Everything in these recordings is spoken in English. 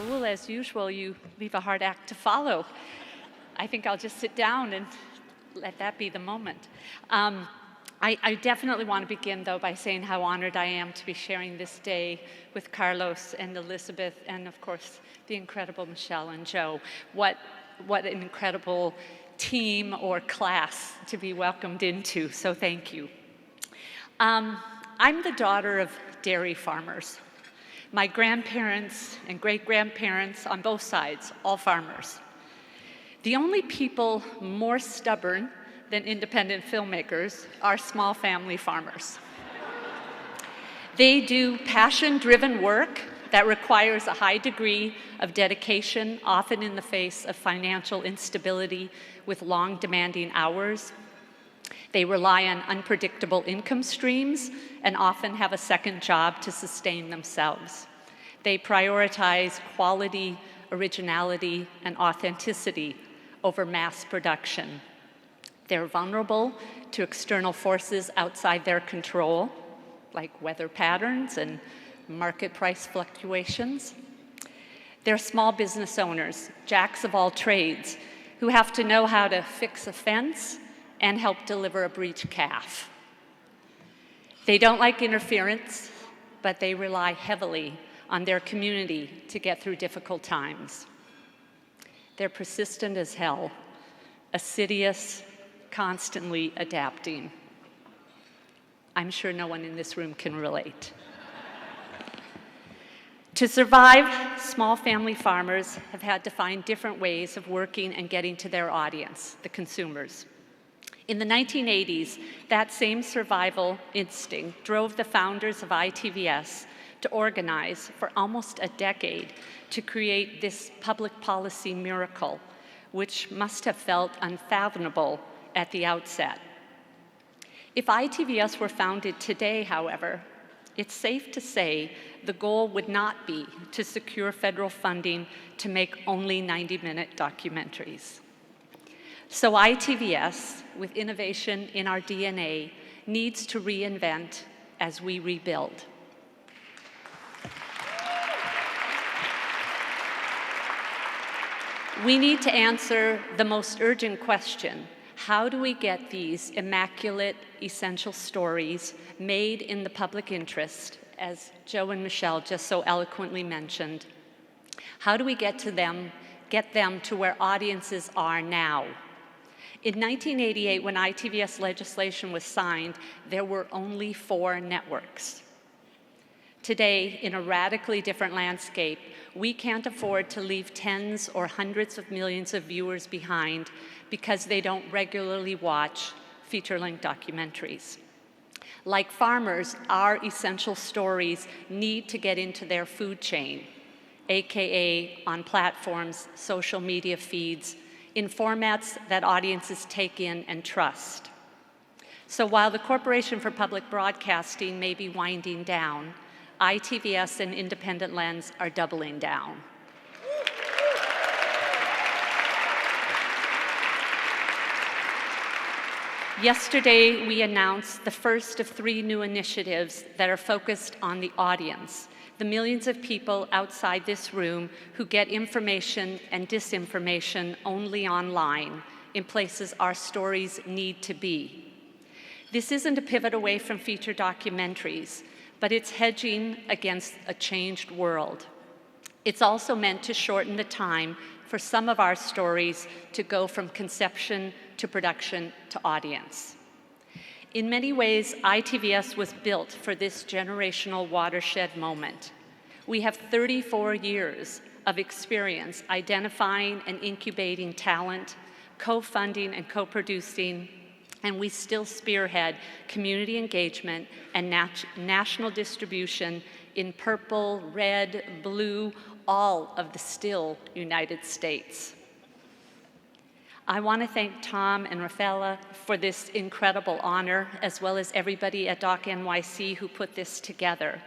Raul, as usual, you leave a hard act to follow. I think I'll just sit down and let that be the moment. I definitely want to begin, though, by saying how honored I am to be sharing this day with Carlos and Elizabeth and, of course, the incredible Michelle and Joe. What an incredible team or class to be welcomed into, so thank you. I'm the daughter of dairy farmers. My grandparents and great-grandparents on both sides, all farmers. The only people more stubborn than independent filmmakers are small family farmers. They do passion-driven work that requires a high degree of dedication, often in the face of financial instability with long, demanding hours. They rely on unpredictable income streams and often have a second job to sustain themselves. They prioritize quality, originality, and authenticity over mass production. They're vulnerable to external forces outside their control, like weather patterns and market price fluctuations. They're small business owners, jacks of all trades, who have to know how to fix a fence and help deliver a breech calf. They don't like interference, but they rely heavily on their community to get through difficult times. They're persistent as hell, assiduous, constantly adapting. I'm sure no one in this room can relate. To survive, small family farmers have had to find different ways of working and getting to their audience, the consumers. In the 1980s, that same survival instinct drove the founders of ITVS to organize for almost a decade to create this public policy miracle, which must have felt unfathomable at the outset. If ITVS were founded today, however, it's safe to say the goal would not be to secure federal funding to make only 90-minute documentaries. So ITVS, with innovation in our DNA, needs to reinvent as we rebuild. We need to answer the most urgent question: how do we get these immaculate, essential stories made in the public interest, as Joe and Michelle just so eloquently mentioned? How do we get them to where audiences are now? In 1988, when ITVS legislation was signed, there were only 4 networks. Today, in a radically different landscape, we can't afford to leave tens or hundreds of millions of viewers behind because they don't regularly watch feature-length documentaries. Like farmers, our essential stories need to get into their food chain, AKA on platforms, social media feeds, in formats that audiences take in and trust. So while the Corporation for Public Broadcasting may be winding down, ITVS and Independent Lens are doubling down. Yesterday, we announced the first of 3 new initiatives that are focused on the audience, the millions of people outside this room who get information and disinformation only online, in places our stories need to be. This isn't a pivot away from feature documentaries, but it's hedging against a changed world. It's also meant to shorten the time for some of our stories to go from conception to production to audience. In many ways, ITVS was built for this generational watershed moment. We have 34 years of experience identifying and incubating talent, co-funding and co-producing, and we still spearhead community engagement and national distribution in purple, red, blue, all of the still United States. I want to thank Tom and Rafaela for this incredible honor, as well as everybody at Doc NYC who put this together.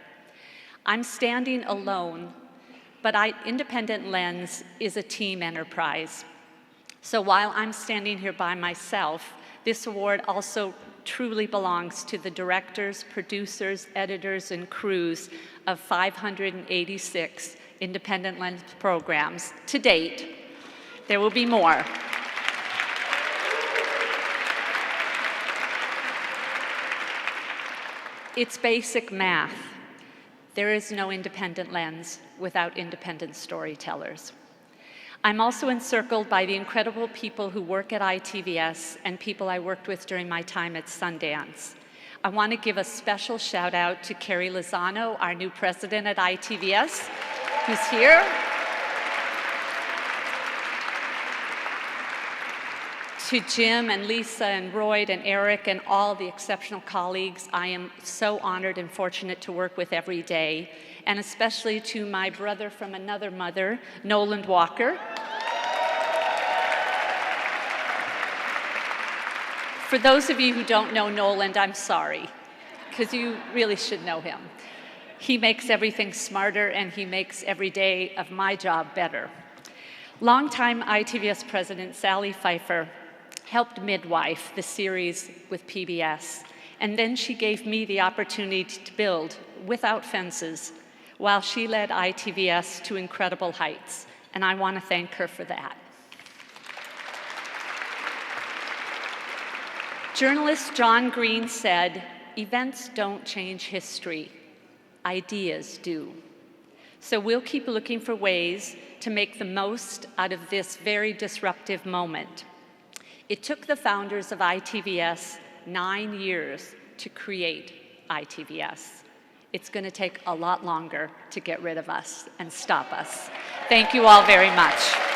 I'm standing alone, but Independent Lens is a team enterprise. So while I'm standing here by myself, this award also truly belongs to the directors, producers, editors, and crews of 586 independent lens programs to date. There will be more. It's basic math. There is no independent lens without independent storytellers. I'm also encircled by the incredible people who work at ITVS and people I worked with during my time at Sundance. I want to give a special shout out to Carrie Lozano, our new president at ITVS, who's here. To Jim and Lisa and Roy and Eric and all the exceptional colleagues I am so honored and fortunate to work with every day, and especially to my brother from another mother, Noland Walker. For those of you who don't know Noland, I'm sorry, because you really should know him. He makes everything smarter and he makes every day of my job better. Longtime ITVS president Sally Pfeiffer helped midwife the series with PBS, and then she gave me the opportunity to build without fences while she led ITVS to incredible heights, and I want to thank her for that. Journalist John Green said, "Events don't change history, ideas do." So we'll keep looking for ways to make the most out of this very disruptive moment. It took the founders of ITVS 9 years to create ITVS. It's going to take a lot longer to get rid of us and stop us. Thank you all very much.